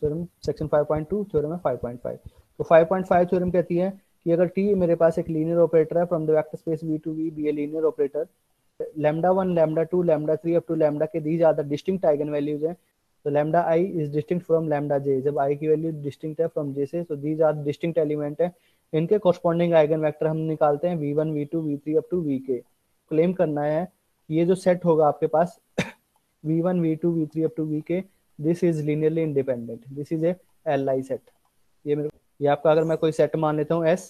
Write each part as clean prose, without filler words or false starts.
Theorem section 5.2 theorem है 5.5। तो 5.5 theorem कहती है कि अगर टी मेरे पास एक लीनियर ऑपरेटर है from the vector space V to V be a linear operator, lambda 1 lambda 2 lambda 3 up to lambda K these are the distinct eigen values हैं। तो lambda I is distinct from lambda J, जब I की value distinct है from J से, तो these are distinct element है। इनके corresponding eigen vector हम निकालते हैं v1 v2 v3 up to vk। Claim करना है ये जो सेट होगा आपके पास v1 v2 v3 up to vk, this is linearly independent, this is a li set। ये आपका अगर मैं कोई सेट मान लेता हूँ s,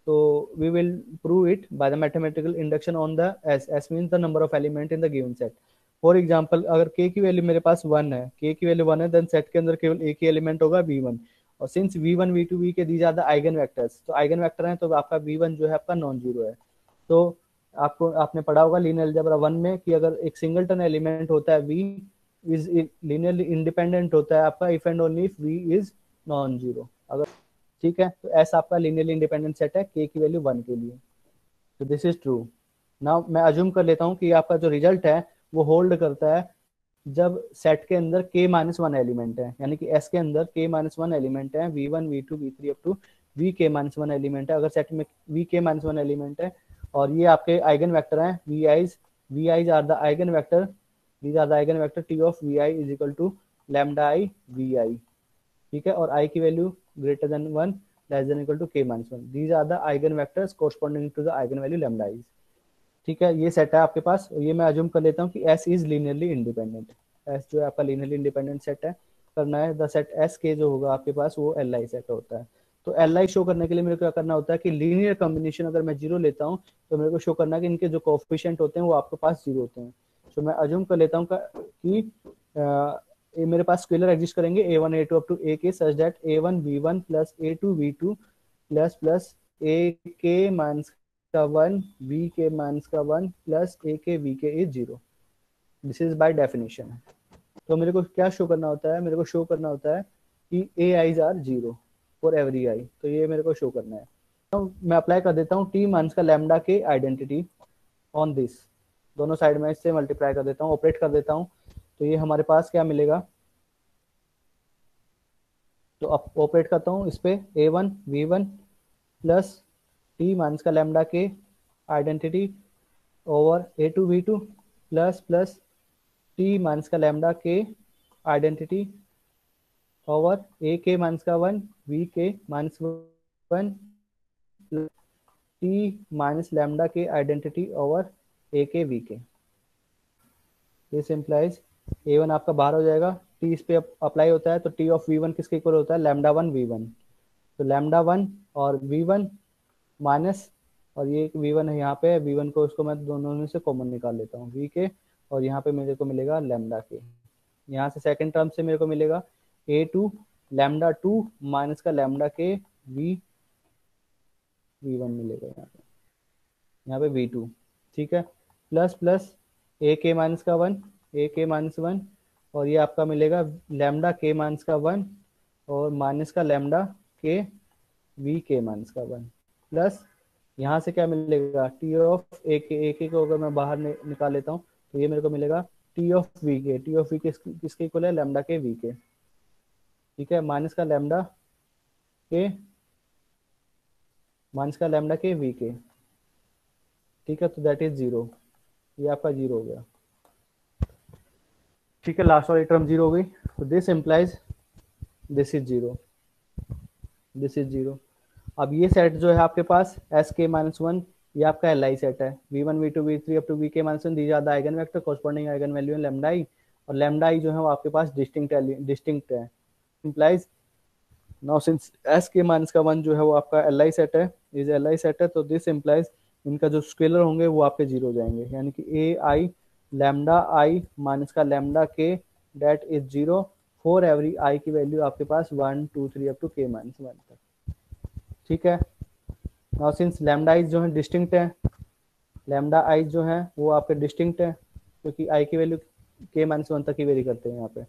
तो we will prove it by the mathematical induction on the s means the number of element in the given set। For example अगर k की वैल्यू मेरे पास 1 है, k की वैल्यू 1 है, देन सेट के अंदर केवल एक ही एलिमेंट होगा v1। और since v1 v2 vk these are the eigen vectors, तो आइगन वेक्टर हैं तो आपका v1 जो है आपका नॉन जीरो है। तो आपको आपने पढ़ा होगा लीनियर अलजेब्रा 1 में कि अगर एक सिंगलटन एलिमेंट होता है v इज लीनियरली इंडिपेंडेंट होता है आपका if and only if v is non zero. अगर ठीक है, तो ऐसा आपका लीनियरली इंडिपेंडेंट सेट है k की वैल्यू 1 के लिए। तो दिस इज ट्रू। नाउ मैं अज्यूम कर लेता हूँ कि आपका जो रिजल्ट है वो होल्ड करता है जब सेट के अंदर k माइनस वन एलिमेंट है, यानी कि S के अंदर k माइनस वन एलिमेंट है, v1 v2 v3 up to vk minus one element है। अगर सेट में vk माइनस वन एलिमेंट है और ये आपके आइगन वेक्टर हैं vi's are the eigen vector, these are the eigen vector t of vi is equal to lambda I vi, ठीक है, और i की value greater than 1 less than equal to k minus one, these are the eigen vectors corresponding to the eigen value lambda I। ठीक है, ये set है आपके पास। ये मैं अज्यूम कर लेता हूँ कि S is linearly independent, S जो है आपका लीनियरली इंडिपेंडेंट सेट है। करना है द सेट S के जो होगा आपके पास वो Li सेट होता है। तो Li शो करने के लिए मेरे को क्या करना होता है कि लीनियर कॉम्बिनेशन अगर मैं जीरो लेता हूँ तो मेरे को शो करना है कि इनके जो कोफिशिएंट होते हैं वो आपके पास जीरो होते हैं। तो मैं अज्यूम कर लेता हूँ कि ये मेरे पास स्केलर एग्जिस्ट करेंगे a1 a2 up to ak such that a1 v1 plus a2 v2 plus plus ak minus का 1 v के माइनस का 1 प्लस a के v के is zero. This is by definition. तो मेरे को क्या शो करना होता है, मेरे को शो करना होता है कि A I's are zero for every I. तो ये मेरे को शो करना है। तो मैं अप्लाई कर देता हूँ टी माइनस का लैम्डा के आइडेंटिटी ऑन दिस, दोनों साइड में इससे मल्टीप्लाई कर देता हूँ, ऑपरेट कर देता हूँ। तो ये हमारे पास क्या मिलेगा, तो अब ऑपरेट करता हूँ इस पे a1 v1 plus T minus का लैम्डा के identity over a2 v2 plus plus T minus का लैम्डा के आइडेंटिटी ओवर a के माइनस का 1 v के माइनस 1 टी माइनस लैम्डा के आइडेंटिटी ओवर a के v के। दिस इम्प्लाइज a1 आपका बाहर हो जाएगा, t इस पे अप्लाई होता है तो t ऑफ v1 किसके इक्वल होता है लैम्डा 1 v1। तो लैम्डा 1 और v1 माइनस, और ये v1 है यहाँ पे, v1 को उसको मैं दोनों में से कॉमन निकाल लेता हूँ v के, और यहाँ पे मेरे को मिलेगा लैम्डा के। यहाँ से सेकंड टर्म से मेरे को मिलेगा a2 लैम्डा 2 माइनस का लैम्डा के v1 मिलेगा यहाँ पे v2, ठीक है, प्लस प्लस a के माइनस का 1 a के माइनस 1, और ये आपका मिलेगा लैम्डा के माइनस का 1 और माइनस का लैम्डा के v के माइनस का 1 प्लस यहाँ से क्या मिलेगा टी ऑफ ए के को अगर मैं बाहर निकाल लेता हूँ तो ये मेरे को मिलेगा टी ऑफ वी के, टी ऑफ वी के किसके इक्वल है लैम्डा के वी के, ठीक है, माइनस का लैम्डा के वी के, ठीक है, तो दैट इज जीरो। ये आपका जीरो हो गया, ठीक है, लास्ट वाली टर्म जीरो हो गई। तो this implies this is zero, this is zero. अब ये सेट जो है आपके पास एस के माइनस वन, ये आपका एल आई सेट है, v1 v2 v3 up to V K minus one, these are the eigen vector corresponding eigen value lambda I, और लैम्डा आई जो है वो आपके पास डिस्टिंक्ट है। Implies now since S K minus का one जो है वो आपका एल आई सेट है, इज एल आई सेट है, तो दिस इम्प्लाइज इनका जो स्केलर होंगे वो आपके जीरो हो जाएंगे, यानी कि A I lambda I minus का lambda K det is zero for every I की वैल्यू आपके पास 1 2 3 up to K minus one तक, ठीक है। नाउ सिंस लैम्डा आइज जो है डिस्टिंक्ट है, लैम्डा आइज जो है वो आपके डिस्टिंक्ट है क्योंकि आई की वैल्यू के माइनस वन तक ही वेरी करते हैं यहाँ पे,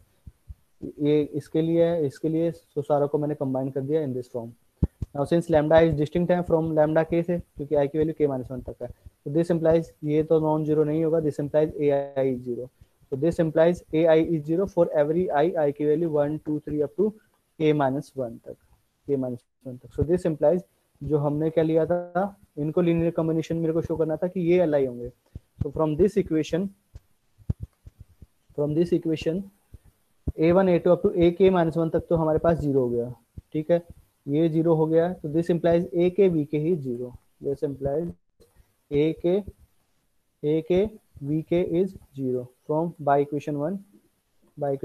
ये इसके लिए है, इसके लिए, तो सारों को मैंने कंबाइन कर दिया in this form. Now since lambda is distinct है फ्रॉम लैम्डा के से क्योंकि आई की वैल्यू के माइनस वन तक है, तो दिस इम्प्लाइज ये तो नॉन जीरो नहीं होगा, this implies A I is zero. तो this implies A I is zero for every I की वैल्यू 1 2 3 अप टू k-1 तक, k-1 तक। सो दिस इम्प्लाइज जो हमने क्या लिया था, इनको लीनियर कॉम्बिनेशन मेरे को शो करना था कि ये एल होंगे। तो from this equation a1 a2 up to ak-1 तक तो हमारे पास जीरो हो गया, ठीक है, ये जीरो हो गया। तो दिस इम्प्लाइज a के v के ही जीरो, दिस इम्प्लाइज a के v के is zero from by equation one a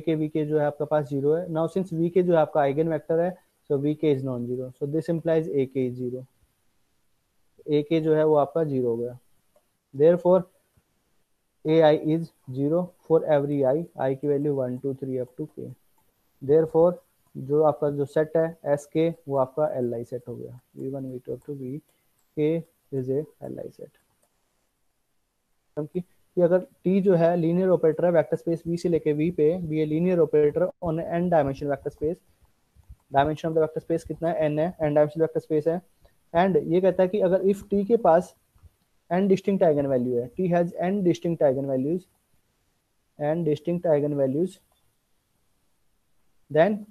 के v के जो है आपका पास जीरो है। नाउ सिंस v के जो है आपका आइगन वेक्टर है, सो v के is non zero, so this implies a के इज जीरो, a के जो है वो आपका जीरो हो गया। Therefore ai is 0 for every i की value 1 2 3 up to k। Therefore जो आपका जो सेट है एस के वो आपका एल आई सेट हो गया, v1 v2 up to v k is a L I set. कि अगर t जो है लीनियर ऑपरेटर है वेक्टर स्पेस v से लेके v पे, भी a linear operator on n dimension vector space, dimension of the vector space कितना है, n है, n डायमेंशन वेक्टर स्पेस है। एंड ये कहता है कि अगर इफ t के पास n डिस्टिंक्ट आइगन वैल्यू है, t has n distinct eigen values, n distinct eigenvalues, then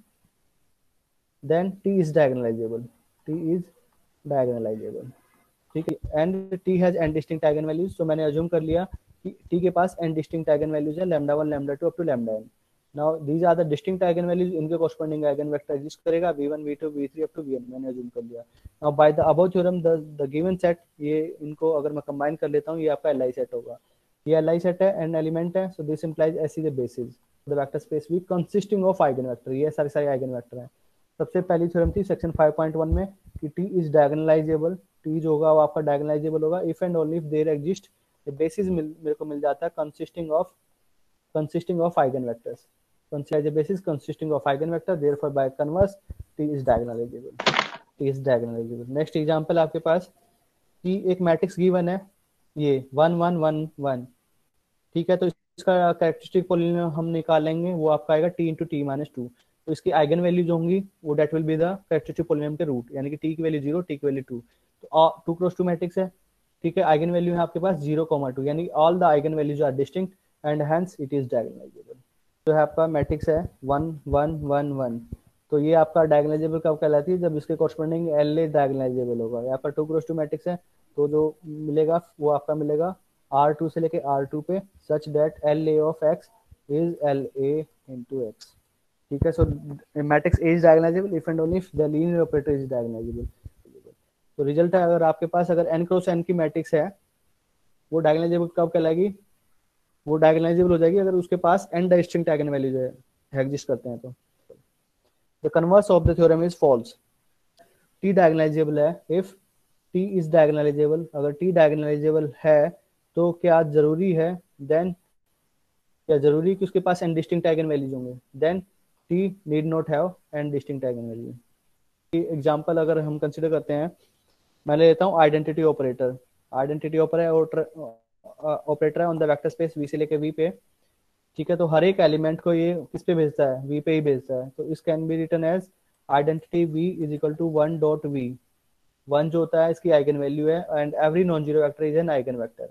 t is diagonalizable, t is diagonalizable, ठीक है। And t has n distinct eigen values, तो मैंने अज्यूम कर लिया कि t के पास n डिस्टिंक्ट आइगन वैल्यूज है, lambda 1 lambda 2 up to lambda n। Now these are the distinct eigen values, इनके कॉरस्पॉन्डिंग आइगन वेक्टर एग्जिस्ट करेगा v1 v2 v3 up to vn, मैंने अज्यूम कर लिया। Now by the above theorem the given set, ये इनको अगर मैं combine कर लेता हूँ ये आपका एल आई सेट होगा, ये एल आई सेट है, n एलिमेंट है, so this implies S is the basis the vector space v consisting of eigen vector, ये सारे सारे आइगन वेक्टर हैं। सबसे पहली थ्योरम थी सेक्शन 5.1 में कि t इज डायगोनलाइजेबल, t जो होगा वो आपका डायगोनलाइजेबल होगा if and only if there exist basis, मेरे को मिल जाता है consisting of eigen vectors, consider the basis consisting of eigen vector, therefore by converse t is diagonalizable। Next example आपके पास कि एक मैट्रिक्स गिवन है ये 1 1 1 1, ठीक है, तो इसका कैरेक्टरिस्टिक पॉलिनोमियल हम निकालेंगे, वो आपका आएगा t into T minus two. तो इसकी आइगन वैल्यूज होंगी वो that will be the characteristic polynomial के रूट, यानी कि t की वैल्यू 0 t की वैल्यू 2। तो 2 क्रॉस 2 मैट्रिक्स है, ठीक है, आइगन वैल्यू है आपके पास 0,2, यानी all the eigen values are distinct and hence it is diagonalizable. जो है आपका मैट्रिक्स है 1 1 1 1, तो ये आपका डायगोनलाइजेबल कब कहलाती है, जब इसके कॉरस्पॉन्डिंग एल ए डायगोनलाइजेबल होगा। यहाँ पर 2 क्रॉस 2 मैट्रिक्स है, तो जो मिलेगा वो आपका मिलेगा R2 से लेके R2 पे such that LA of X is LA into X, ठीक है। So matrix A is diagonalizable if and only if the linear operator is diagonalizable. तो रिजल्ट है अगर आपके पास अगर n क्रॉस n की मैट्रिक्स है वो डायगोनलाइजेबल कब कहलाएगी, वो डायगोनलाइजेबल हो जाएगी अगर उसके पास n डिस्टिंक्ट आइगन वैल्यूज है एग्जिस्ट करते हैं। तो the converse of the theorem is false, t diagonalizable है इफ t इज डायगोनलाइजेबल, अगर t डायगोनलाइजेबल है तो क्या जरूरी है, देन क्या जरूरी कि उसके पास n डिस्टिंक्ट आइगन वैल्यूज होंगे, then t need not have n distinct eigen value. Example अगर हम कंसीडर करते हैं, मैं ले लेता हूँ आइडेंटिटी ऑपरेटर, आइडेंटिटी ऑपरेटर है on the vector space v से लेके v पे, ठीक है। तो हर एक एलिमेंट को ये किस पे भेजता है, v पे ही भेजता है। तो इस can be written as identity v is equal to 1 dot v, 1 जो होता है इसकी आइगन वैल्यू है and every non zero vector is an eigen vector,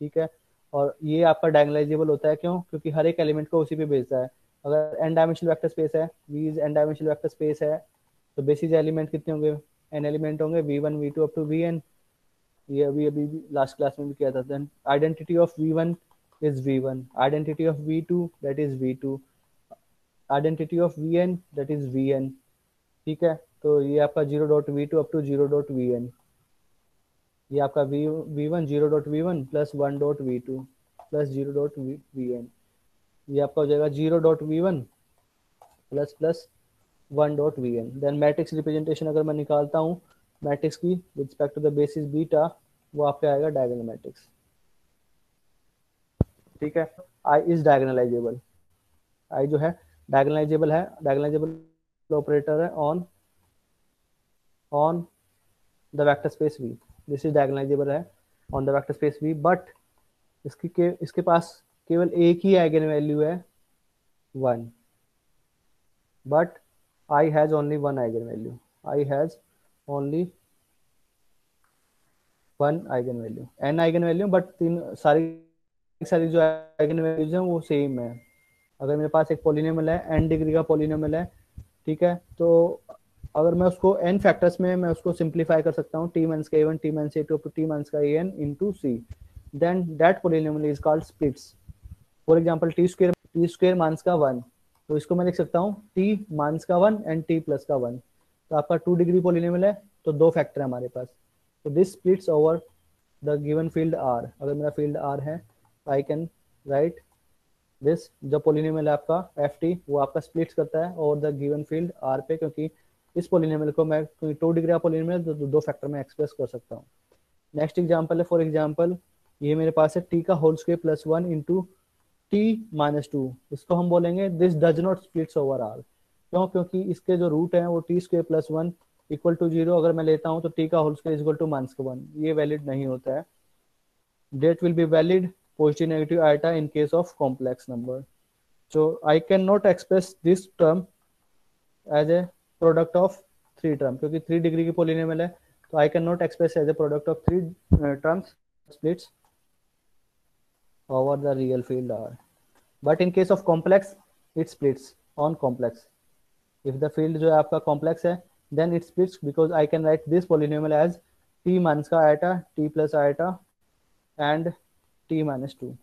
ठीक है। और ये आपका डायगोनलाइजेबल होता है क्यों, क्योंकि हर एक एलिमेंट को उसी पे भेजता है। अगर n डायमेंशनल वेक्टर स्पेस है, v is n dimensional vector space है, तो बेसिस एलिमेंट कितने होंगे, n एलिमेंट होंगे, v1 v2 up to vn, ये अभी लास्ट क्लास में भी किया था। Then identity of v1 is v1, identity of v2 that is v2, identity of vn that is vn, ठीक है। तो ये आपका 0.v2 अप टू 0.vn, ये आपका v1 0.v1 plus 1.v2 plus 0.vn, ये आपका हो जाएगा 0.v1 plus plus 1.vn। Then matrix representation अगर मैं निकालता हूँ मैट्रिक्स की with respect to the basis beta, वो आपका आएगा डायगोनल मैट्रिक्स, ठीक है। आई इज डायगोनलाइजेबल, आई जो है डायगोनलाइजेबल है, डायगोनलाइजेबल ऑपरेटर है on the vector space v, this is diagonalizable है on the vector space v, but इसके पास केवल एक ही आइगन वैल्यू है 1, but I has only one eigen value, I has only one eigen value, n eigen value, but तीन सारी जो आइगन वैल्यूज हैं वो सेम है। अगर मेरे पास एक पॉलिनोमियल है n डिग्री का पॉलिनोमियल है, ठीक है, तो अगर मैं उसको n फैक्टर्स में मैं उसको सिंप्लीफाई कर सकता हूँ, t माइनस का a1 t minus a2 up to t minus का an into c, then that polynomial is called splits. For example T square minus का 1, तो इसको मैं लिख सकता हूँ t माइनस का 1 एंड t प्लस का 1, तो आपका 2 डिग्री पोलिनोमियल है, तो दो फैक्टर है हमारे पास, तो this splits over the given field r. अगर मेरा फील्ड r है, आई कैन राइट दिस, जो पोलिनोमियल है आपका ft, वो आपका स्प्लिट्स करता है over the given field r पे, क्योंकि इस पोलिनोमियल को मैं 2 डिग्री का पोलिनोमियल तो दो फैक्टर में एक्सप्रेस कर सकता हूँ. नेक्स्ट एग्जांपल है, फॉर एग्जांपल ये मेरे पास है t का whole square plus 1 into t minus 2, इसको हम बोलेंगे this does not splits over r. क्यों? क्योंकि इसके जो रूट है वो T square plus 1 equal to 0 अगर मैं लेता हूँ तो t का whole square equal to minus का 1, ये वैलिड नहीं होता है. That will be valid positive negative iota in case of complex number. So I cannot express this term as a product of three term, क्योंकि 3 degree की polynomial है, तो I cannot express as a product of three terms splits over the real field R. But in case of complex, it splits on complex. If the field जो है आपका complex है, then it splits because I can write this polynomial as t minus का iota, t plus iota and t minus 2.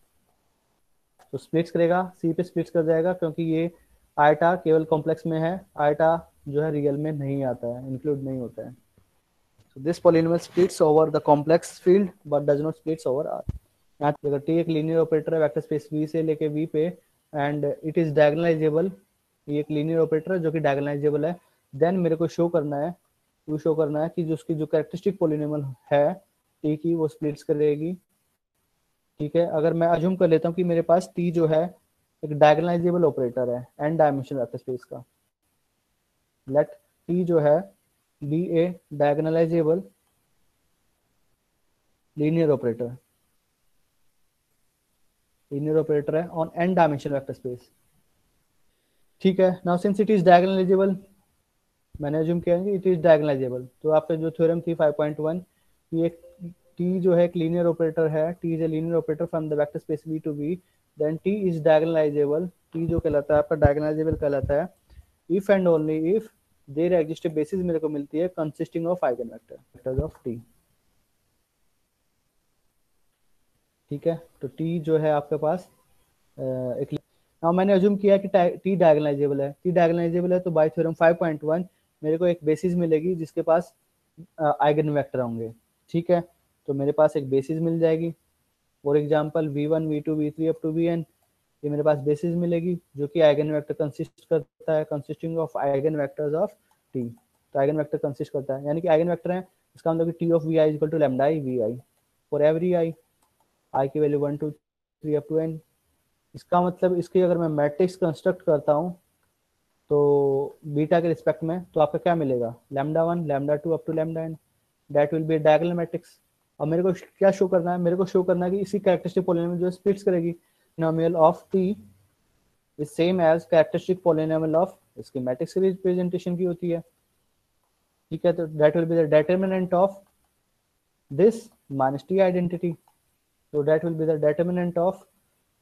तो splits करेगा, सी पे splits कर जाएगा, क्योंकि ये आयटा केवल कॉम्प्लेक्स में है, आयटा जो है रियल में नहीं आता है, इंक्लूड नहीं होता है. So this polynomial splits over the complex field but does not splits over R. यहाँ अगर टी एक लीनियर ऑपरेटर है वेक्टर स्पेस वी से लेके वी पे एंड इट इज डायगोनलाइजेबल, ये एक लीनियर ऑपरेटर है जो कि डायगोनलाइजेबल है, देन मेरे को शो करना है कि जो उसकी जो कैरेक्टरिस्टिक पॉलिनोमियल है टी की, वो स्प्लिट्स करेगी. ठीक है, अगर मैं अज्यूम कर लेता हूँ कि मेरे पास टी जो है एक डायगोनलाइजेबल ऑपरेटर है एन डायमेंशनल वेक्टर स्पेस का, लेट टी जो है बी ए डायगोनलाइजेबल लीनियर ऑपरेटर है on an dimensional vector space. ठीक है, now since it is diagonalisable, मैंने अज्यूम किया कि इट इज डायगोनलाइजेबल, तो आपका जो थ्योरम थी 5.1 कि एक टी जो है एक लीनियर ऑपरेटर है, T is a linear operator from the vector space V to V, then T is diagonalizable, T जो कहलाता है आपका डायगोनलाइजेबल कहलाता है if and only if there exist basis मेरे को मिलती है consisting of eigen vectors of T. ठीक है, तो टी जो है आपके पास एक, now मैंने अज्यूम किया कि टी डायगोनलाइजेबल है, तो बाय थ्योरम 5.1 मेरे को एक बेसिस मिलेगी जिसके पास आइगन वेक्टर होंगे. ठीक है, तो मेरे पास एक बेसिस मिल जाएगी, for example v1 v2 v3 up to vn, ये मेरे पास बेसिस मिलेगी जो कि आइगन वेक्टर कंसिस्ट करता है, consisting of eigen vectors of T. तो आइगन वेक्टर कंसिस्ट करता है, यानी कि आइगन वेक्टर है, इसका मतलब कि T of V I equal to lambda I V I for every I की वैल्यू 1 2 3 अप टू n. इसका मतलब इसकी अगर मैं मैट्रिक्स कंस्ट्रक्ट करता हूँ तो बीटा के रिस्पेक्ट में, तो आपका क्या मिलेगा, lambda 1 lambda 2 up to lambda n, that will be diagonal matrix. अब मेरे को क्या शो करना है, मेरे को शो करना है कि इसी कैरेक्टरिस्टिक पॉलिनोमियल जो स्प्लिट्स करेगी, polynomial of T is same as characteristic polynomial of, इसकी मैट्रिक्स रिप्रेजेंटेशन की होती है. ठीक है, तो that will be the determinant of this minus T identity, तो that will be the determinant of,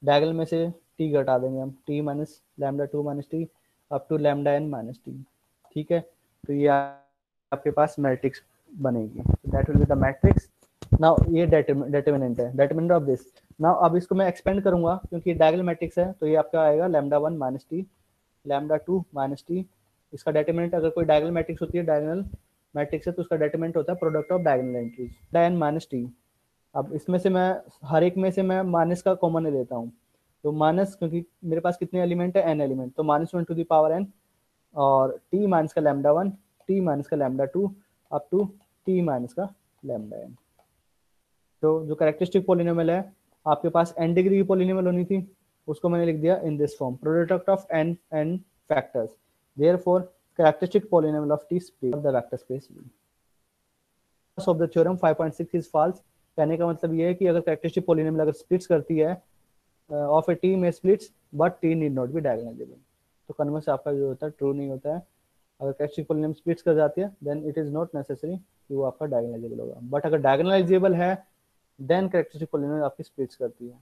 diagonal में से टी घटा देंगे हम, T minus lambda 2 minus T up to lambda n minus T. ठीक है, तो ये आपके पास मैट्रिक्स बनेगी, that will be the matrix. Now ये डिटरमिनेंट है, डिटरमिनेंट ऑफ दिस. नाउ अब इसको मैं एक्सपेंड करूंगा क्योंकि डायगोनल मैट्रिक्स है, तो ये आपका आएगा lambda 1 minus T lambda 2 minus T. इसका डिटरमिनेंट अगर कोई डायगोनल मैट्रिक्स होती है, डायगोनल मैट्रिक्स है, तो उसका डिटरमिनेंट होता है product of diagonal entries n minus T. अब इसमें से मैं हर एक में से मैं माइनस का कॉमन लेता हूँ, तो माइनस, क्योंकि मेरे पास कितने एलिमेंट है, n एलिमेंट, तो minus 1 to the power n और t माइनस का लैम्डा 1 t माइनस का lambda 2 up to t minus का लैम्डा n. तो जो कैरेक्टरिस्टिक पॉलिनोमियल है आपके पास n डिग्री की पॉलिनोमियल होनी थी, उसको मैंने लिख दिया in this form, product of n factors, therefore characteristic polynomial of t split the vector space V. Of the theorem 5.6 is false. कहने का मतलब ये है कि अगर कैरेक्टरिस्टिक पॉलिनोमियल अगर स्प्लिट्स करती है ऑफ ए टी में splits but T need not be diagonalisable, तो कन्वर्स आपका जो होता है ट्रू नहीं होता है. अगर कैरेक्टरिस्टिक पॉलिनोमियल स्प्लिट्स कर जाती है then it is not necessary कि वो आपका डायगोनलाइजेबल होगा, बट अगर डायगोनलाइजेबल है देन कैरेक्टरिस्टिक पॉलिनोमियल आपकी स्प्लिट्स करती है.